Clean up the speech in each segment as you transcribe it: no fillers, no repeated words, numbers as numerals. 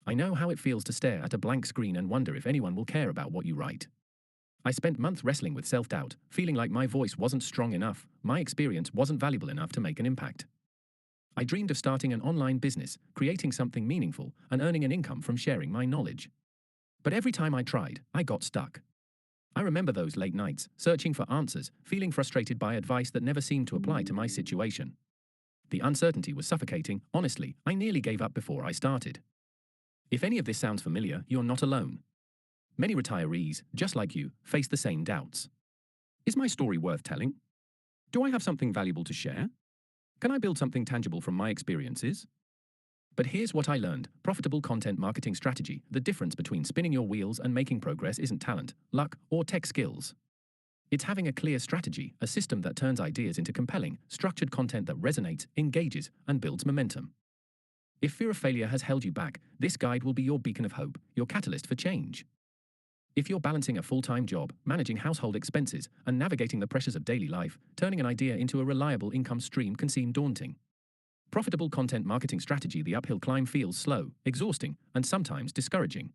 I know how it feels to stare at a blank screen and wonder if anyone will care about what you write. I spent months wrestling with self-doubt, feeling like my voice wasn't strong enough, my experience wasn't valuable enough to make an impact. I dreamed of starting an online business, creating something meaningful, and earning an income from sharing my knowledge. But every time I tried, I got stuck. I remember those late nights, searching for answers, feeling frustrated by advice that never seemed to apply to my situation. The uncertainty was suffocating. Honestly, I nearly gave up before I started. If any of this sounds familiar, you're not alone. Many retirees, just like you, face the same doubts. Is my story worth telling? Do I have something valuable to share? Can I build something tangible from my experiences? But here's what I learned: profitable content marketing strategy. The difference between spinning your wheels and making progress isn't talent, luck, or tech skills. It's having a clear strategy, a system that turns ideas into compelling, structured content that resonates, engages, and builds momentum. If fear of failure has held you back, this guide will be your beacon of hope, your catalyst for change. If you're balancing a full-time job, managing household expenses, and navigating the pressures of daily life, turning an idea into a reliable income stream can seem daunting. Profitable content marketing strategy. The uphill climb feels slow, exhausting, and sometimes discouraging.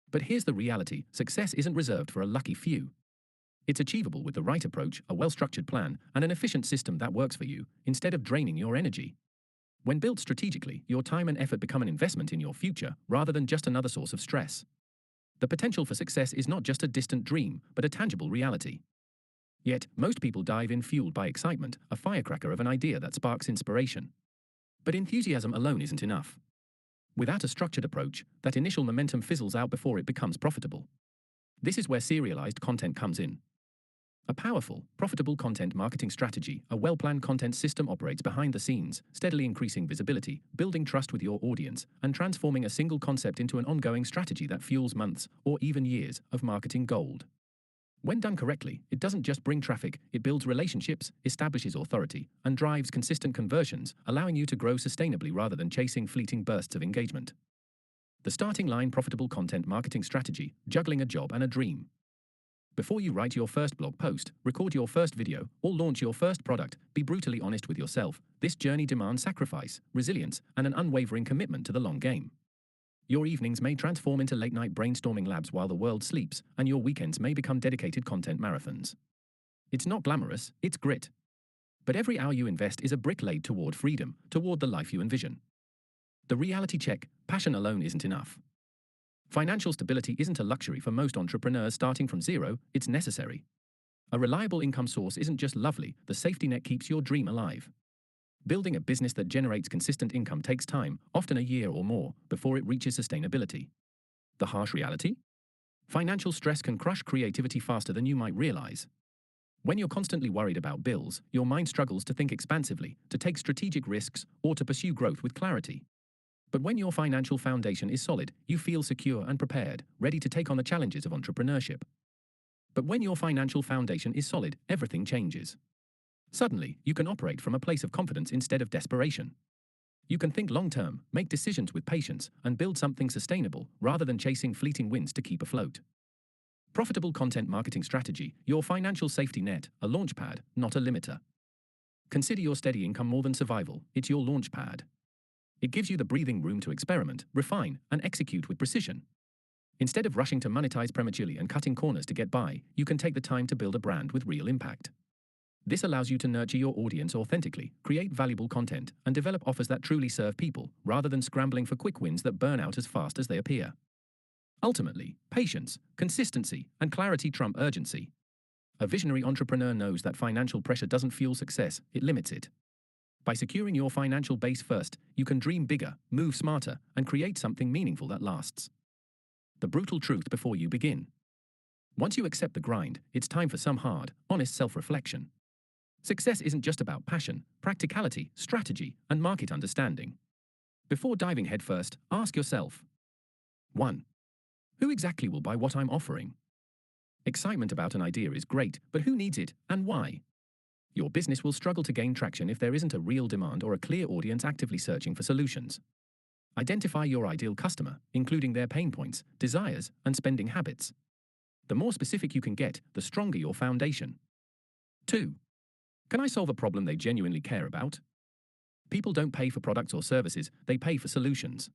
But here's the reality: success isn't reserved for a lucky few. It's achievable with the right approach, a well-structured plan, and an efficient system that works for you, instead of draining your energy. When built strategically, your time and effort become an investment in your future, rather than just another source of stress. The potential for success is not just a distant dream, but a tangible reality. Yet, most people dive in fueled by excitement, a firecracker of an idea that sparks inspiration. But enthusiasm alone isn't enough. Without a structured approach, that initial momentum fizzles out before it becomes profitable. This is where serialized content comes in. A powerful, profitable content marketing strategy, a well-planned content system operates behind the scenes, steadily increasing visibility, building trust with your audience, and transforming a single concept into an ongoing strategy that fuels months, or even years, of marketing gold. When done correctly, it doesn't just bring traffic, it builds relationships, establishes authority, and drives consistent conversions, allowing you to grow sustainably rather than chasing fleeting bursts of engagement. The starting line: profitable content marketing strategy, juggling a job and a dream. Before you write your first blog post, record your first video, or launch your first product, be brutally honest with yourself. This journey demands sacrifice, resilience, and an unwavering commitment to the long game. Your evenings may transform into late-night brainstorming labs while the world sleeps, and your weekends may become dedicated content marathons. It's not glamorous, it's grit. But every hour you invest is a brick laid toward freedom, toward the life you envision. The reality check: passion alone isn't enough. Financial stability isn't a luxury for most entrepreneurs starting from zero, it's necessary. A reliable income source isn't just lovely, the safety net keeps your dream alive. Building a business that generates consistent income takes time, often a year or more, before it reaches sustainability. The harsh reality? Financial stress can crush creativity faster than you might realize. When you're constantly worried about bills, your mind struggles to think expansively, to take strategic risks, or to pursue growth with clarity. But when your financial foundation is solid, you feel secure and prepared, ready to take on the challenges of entrepreneurship. But when your financial foundation is solid, everything changes. Suddenly, you can operate from a place of confidence instead of desperation. You can think long-term, make decisions with patience, and build something sustainable, rather than chasing fleeting wins to keep afloat. Profitable content marketing strategy, your financial safety net, a launchpad, not a limiter. Consider your steady income more than survival, it's your launchpad. It gives you the breathing room to experiment, refine, and execute with precision. Instead of rushing to monetize prematurely and cutting corners to get by, you can take the time to build a brand with real impact. This allows you to nurture your audience authentically, create valuable content, and develop offers that truly serve people, rather than scrambling for quick wins that burn out as fast as they appear. Ultimately, patience, consistency, and clarity trump urgency. A visionary entrepreneur knows that financial pressure doesn't fuel success, it limits it. By securing your financial base first, you can dream bigger, move smarter, and create something meaningful that lasts. The brutal truth before you begin. Once you accept the grind, it's time for some hard, honest self-reflection. Success isn't just about passion, practicality, strategy, and market understanding. Before diving headfirst, ask yourself: 1. Who exactly will buy what I'm offering? Excitement about an idea is great, but who needs it, and why? Your business will struggle to gain traction if there isn't a real demand or a clear audience actively searching for solutions. Identify your ideal customer, including their pain points, desires, and spending habits. The more specific you can get, the stronger your foundation. 2. Can I solve a problem they genuinely care about? People don't pay for products or services, they pay for solutions.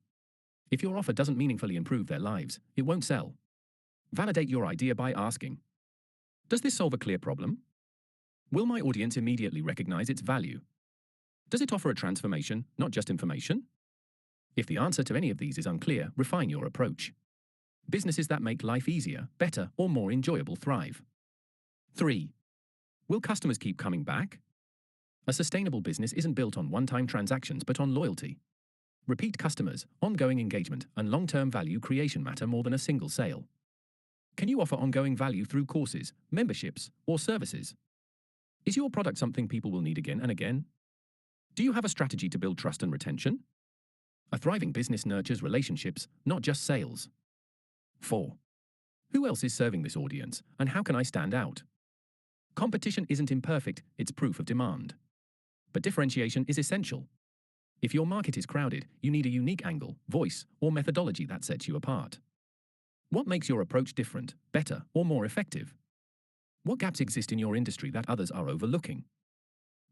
If your offer doesn't meaningfully improve their lives, it won't sell. Validate your idea by asking, does this solve a clear problem? Will my audience immediately recognize its value? Does it offer a transformation, not just information? If the answer to any of these is unclear, refine your approach. Businesses that make life easier, better, or more enjoyable thrive. 3. Will customers keep coming back? A sustainable business isn't built on one-time transactions but on loyalty. Repeat customers, ongoing engagement, and long-term value creation matter more than a single sale. Can you offer ongoing value through courses, memberships, or services? Is your product something people will need again and again? Do you have a strategy to build trust and retention? A thriving business nurtures relationships, not just sales. 4. Who else is serving this audience, and how can I stand out? Competition isn't imperfect, it's proof of demand. But differentiation is essential. If your market is crowded, you need a unique angle, voice, or methodology that sets you apart. What makes your approach different, better, or more effective? What gaps exist in your industry that others are overlooking?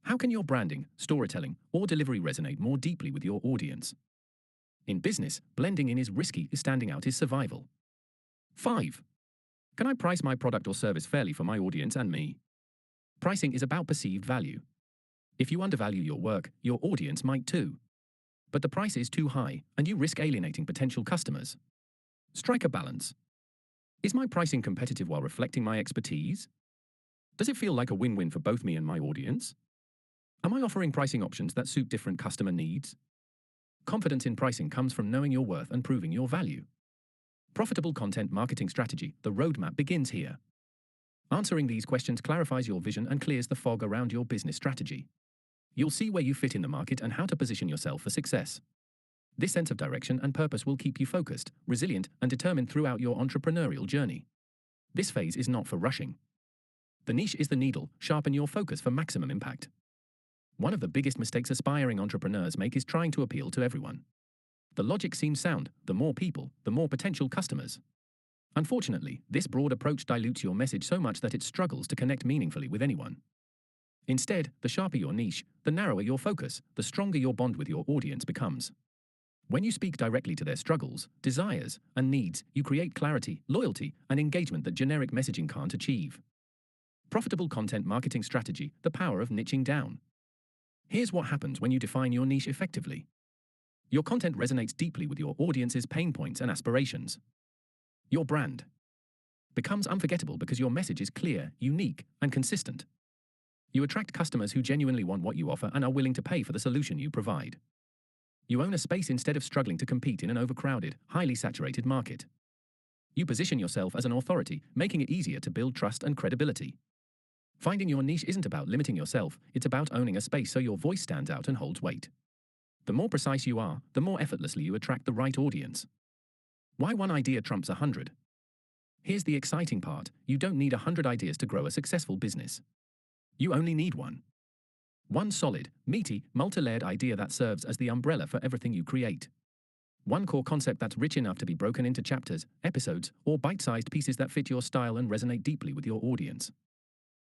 How can your branding, storytelling, or delivery resonate more deeply with your audience? In business, blending in is risky, standing out is survival. 5. Can I price my product or service fairly for my audience and me? Pricing is about perceived value. If you undervalue your work, your audience might too. But the price is too high, and you risk alienating potential customers. Strike a balance. Is my pricing competitive while reflecting my expertise? Does it feel like a win-win for both me and my audience? Am I offering pricing options that suit different customer needs? Confidence in pricing comes from knowing your worth and proving your value. Profitable content marketing strategy, the roadmap begins here. Answering these questions clarifies your vision and clears the fog around your business strategy. You'll see where you fit in the market and how to position yourself for success. This sense of direction and purpose will keep you focused, resilient, and determined throughout your entrepreneurial journey. This phase is not for rushing. The niche is the needle, sharpen your focus for maximum impact. One of the biggest mistakes aspiring entrepreneurs make is trying to appeal to everyone. The logic seems sound: the more people, the more potential customers. Unfortunately, this broad approach dilutes your message so much that it struggles to connect meaningfully with anyone. Instead, the sharper your niche, the narrower your focus, the stronger your bond with your audience becomes. When you speak directly to their struggles, desires, and needs, you create clarity, loyalty, and engagement that generic messaging can't achieve. Profitable content marketing strategy, the power of niching down. Here's what happens when you define your niche effectively. Your content resonates deeply with your audience's pain points and aspirations. Your brand becomes unforgettable because your message is clear, unique, and consistent. You attract customers who genuinely want what you offer and are willing to pay for the solution you provide. You own a space instead of struggling to compete in an overcrowded, highly saturated market. You position yourself as an authority, making it easier to build trust and credibility. Finding your niche isn't about limiting yourself, it's about owning a space so your voice stands out and holds weight. The more precise you are, the more effortlessly you attract the right audience. Why one idea trumps 100? Here's the exciting part: you don't need 100 ideas to grow a successful business. You only need one. One solid, meaty, multi-layered idea that serves as the umbrella for everything you create. One core concept that's rich enough to be broken into chapters, episodes, or bite-sized pieces that fit your style and resonate deeply with your audience.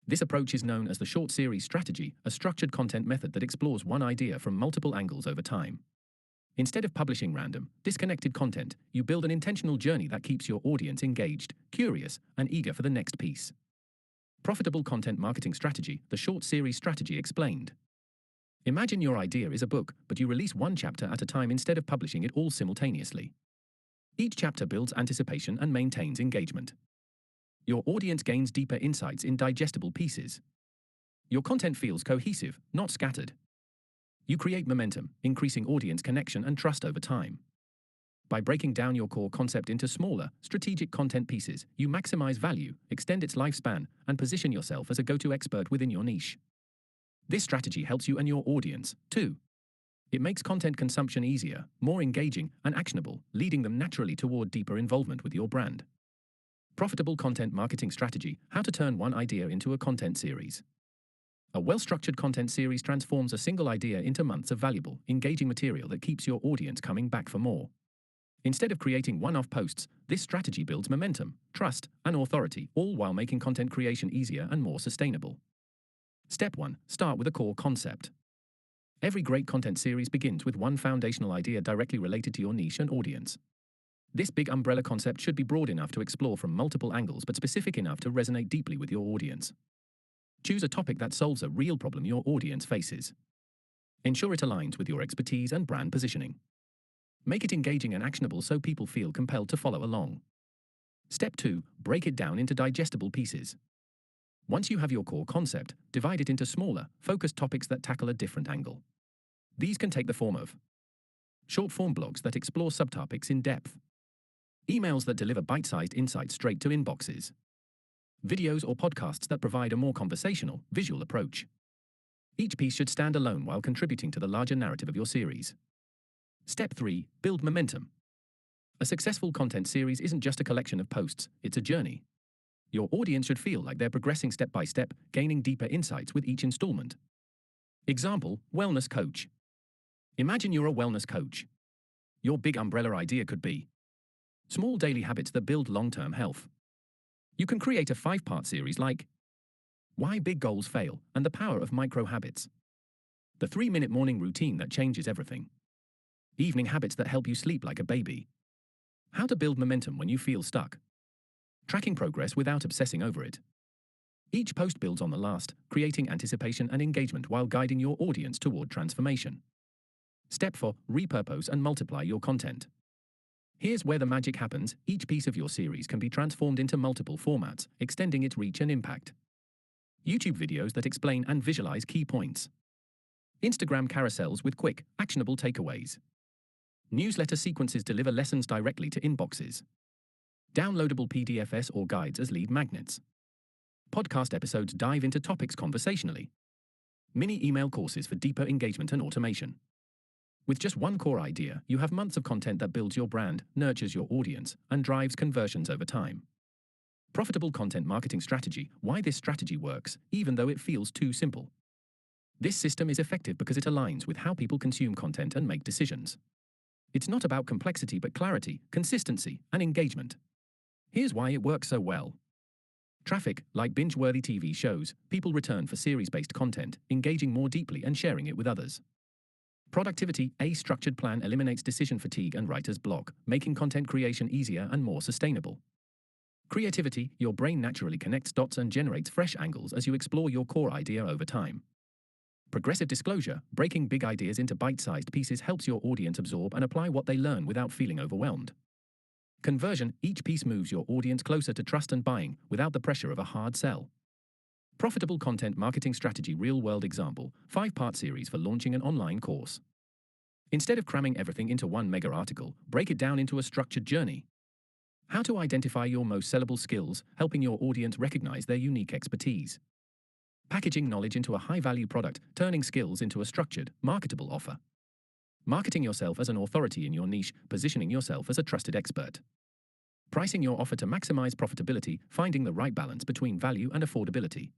This approach is known as the short series strategy, a structured content method that explores one idea from multiple angles over time. Instead of publishing random, disconnected content, you build an intentional journey that keeps your audience engaged, curious, and eager for the next piece. Profitable content marketing strategy, the short series strategy explained. Imagine your idea is a book, but you release one chapter at a time instead of publishing it all simultaneously. Each chapter builds anticipation and maintains engagement. Your audience gains deeper insights in digestible pieces. Your content feels cohesive, not scattered. You create momentum, increasing audience connection and trust over time. By breaking down your core concept into smaller, strategic content pieces, you maximize value, extend its lifespan, and position yourself as a go-to expert within your niche. This strategy helps you and your audience, too. It makes content consumption easier, more engaging, and actionable, leading them naturally toward deeper involvement with your brand. Profitable content marketing strategy: how to turn one idea into a content series. A well-structured content series transforms a single idea into months of valuable, engaging material that keeps your audience coming back for more. Instead of creating one-off posts, this strategy builds momentum, trust, and authority, all while making content creation easier and more sustainable. Step 1. Start with a core concept. Every great content series begins with one foundational idea directly related to your niche and audience. This big umbrella concept should be broad enough to explore from multiple angles but specific enough to resonate deeply with your audience. Choose a topic that solves a real problem your audience faces. Ensure it aligns with your expertise and brand positioning. Make it engaging and actionable so people feel compelled to follow along. Step 2. Break it down into digestible pieces. Once you have your core concept, divide it into smaller, focused topics that tackle a different angle. These can take the form of short-form blogs that explore subtopics in depth, emails that deliver bite-sized insights straight to inboxes, videos or podcasts that provide a more conversational, visual approach. Each piece should stand alone while contributing to the larger narrative of your series. Step 3. Build momentum. A successful content series isn't just a collection of posts, it's a journey. Your audience should feel like they're progressing step by step, gaining deeper insights with each installment. Example, wellness coach. Imagine you're a wellness coach. Your big umbrella idea could be small daily habits that build long-term health. You can create a 5-part series like Why Big Goals Fail and the Power of Micro Habits, the 3-minute morning routine that changes everything, evening habits that help you sleep like a baby, how to build momentum when you feel stuck, tracking progress without obsessing over it. Each post builds on the last, creating anticipation and engagement while guiding your audience toward transformation. Step 4. Repurpose and multiply your content. Here's where the magic happens. Each piece of your series can be transformed into multiple formats, extending its reach and impact. YouTube videos that explain and visualize key points. Instagram carousels with quick, actionable takeaways. Newsletter sequences deliver lessons directly to inboxes. Downloadable PDFs or guides as lead magnets. Podcast episodes dive into topics conversationally. Mini email courses for deeper engagement and automation. With just one core idea, you have months of content that builds your brand, nurtures your audience, and drives conversions over time. Profitable content marketing strategy. Why this strategy works, even though it feels too simple. This system is effective because it aligns with how people consume content and make decisions. It's not about complexity but clarity, consistency, and engagement. Here's why it works so well. Traffic, like binge-worthy TV shows, people return for series-based content, engaging more deeply and sharing it with others. Productivity, a structured plan eliminates decision fatigue and writer's block, making content creation easier and more sustainable. Creativity, your brain naturally connects dots and generates fresh angles as you explore your core idea over time. Progressive disclosure, breaking big ideas into bite-sized pieces helps your audience absorb and apply what they learn without feeling overwhelmed. Conversion, each piece moves your audience closer to trust and buying without the pressure of a hard sell. Profitable content marketing strategy. Real-world example, 5-part series for launching an online course. Instead of cramming everything into one mega article, break it down into a structured journey. How to identify your most sellable skills, helping your audience recognize their unique expertise. Packaging knowledge into a high-value product, turning skills into a structured, marketable offer. Marketing yourself as an authority in your niche, positioning yourself as a trusted expert. Pricing your offer to maximize profitability, finding the right balance between value and affordability.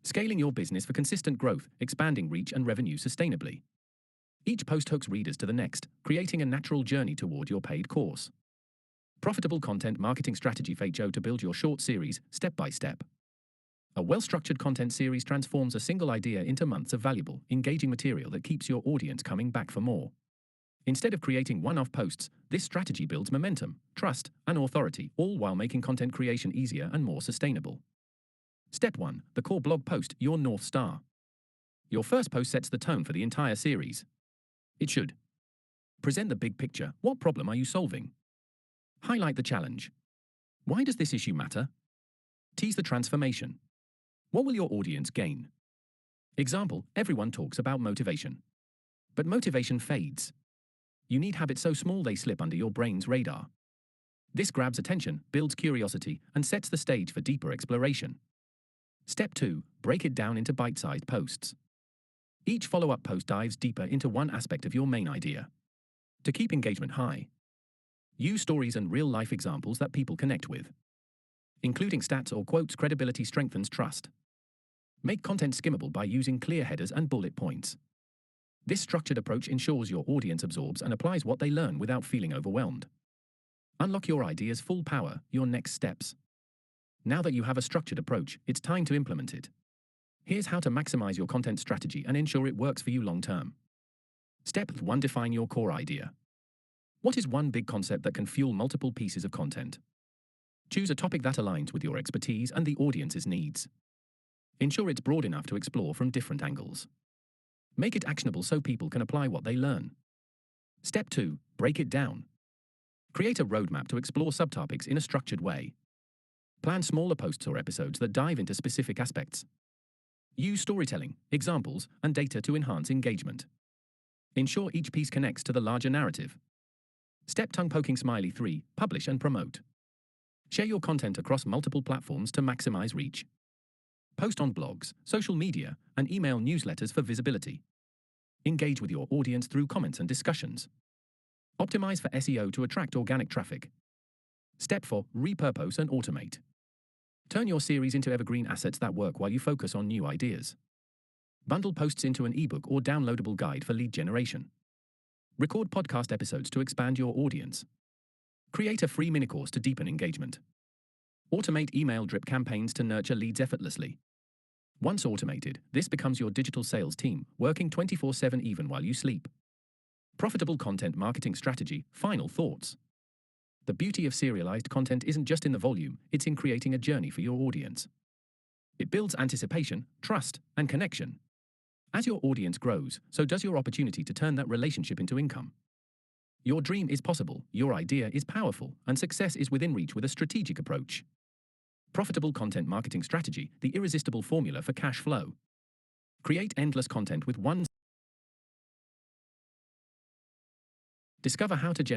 Scaling your business for consistent growth, expanding reach and revenue sustainably. Each post hooks readers to the next, creating a natural journey toward your paid course. Profitable content marketing strategy. FHO to build your short series, step by step. A well-structured content series transforms a single idea into months of valuable, engaging material that keeps your audience coming back for more. Instead of creating one-off posts, this strategy builds momentum, trust, and authority, all while making content creation easier and more sustainable. Step 1. The core blog post, your North Star. Your first post sets the tone for the entire series. It should present the big picture. What problem are you solving? Highlight the challenge. Why does this issue matter? Tease the transformation. What will your audience gain? Example, everyone talks about motivation. But motivation fades. You need habits so small they slip under your brain's radar. This grabs attention, builds curiosity, and sets the stage for deeper exploration. Step 2. Break it down into bite-sized posts. Each follow-up post dives deeper into one aspect of your main idea. To keep engagement high, use stories and real-life examples that people connect with. Including stats or quotes, credibility strengthens trust. Make content skimmable by using clear headers and bullet points. This structured approach ensures your audience absorbs and applies what they learn without feeling overwhelmed. Unlock your idea's full power, your next steps. Now that you have a structured approach, it's time to implement it. Here's how to maximize your content strategy and ensure it works for you long term. Step 1. Define your core idea. What is one big concept that can fuel multiple pieces of content? Choose a topic that aligns with your expertise and the audience's needs. Ensure it's broad enough to explore from different angles. Make it actionable so people can apply what they learn. Step 2. Break it down. Create a roadmap to explore subtopics in a structured way. Plan smaller posts or episodes that dive into specific aspects. Use storytelling, examples, and data to enhance engagement. Ensure each piece connects to the larger narrative. Step tongue-poking smiley 3. Publish and promote. Share your content across multiple platforms to maximize reach. Post on blogs, social media, and email newsletters for visibility. Engage with your audience through comments and discussions. Optimize for SEO to attract organic traffic. Step 4. Repurpose and automate. Turn your series into evergreen assets that work while you focus on new ideas. Bundle posts into an ebook or downloadable guide for lead generation. Record podcast episodes to expand your audience. Create a free mini-course to deepen engagement. Automate email drip campaigns to nurture leads effortlessly. Once automated, this becomes your digital sales team, working 24/7 even while you sleep. Profitable content marketing strategy. Final thoughts. The beauty of serialized content isn't just in the volume, it's in creating a journey for your audience. It builds anticipation, trust, and connection. As your audience grows, so does your opportunity to turn that relationship into income. Your dream is possible, your idea is powerful, and success is within reach with a strategic approach. Profitable content marketing strategy, the irresistible formula for cash flow. Create endless content with one. Discover how to generate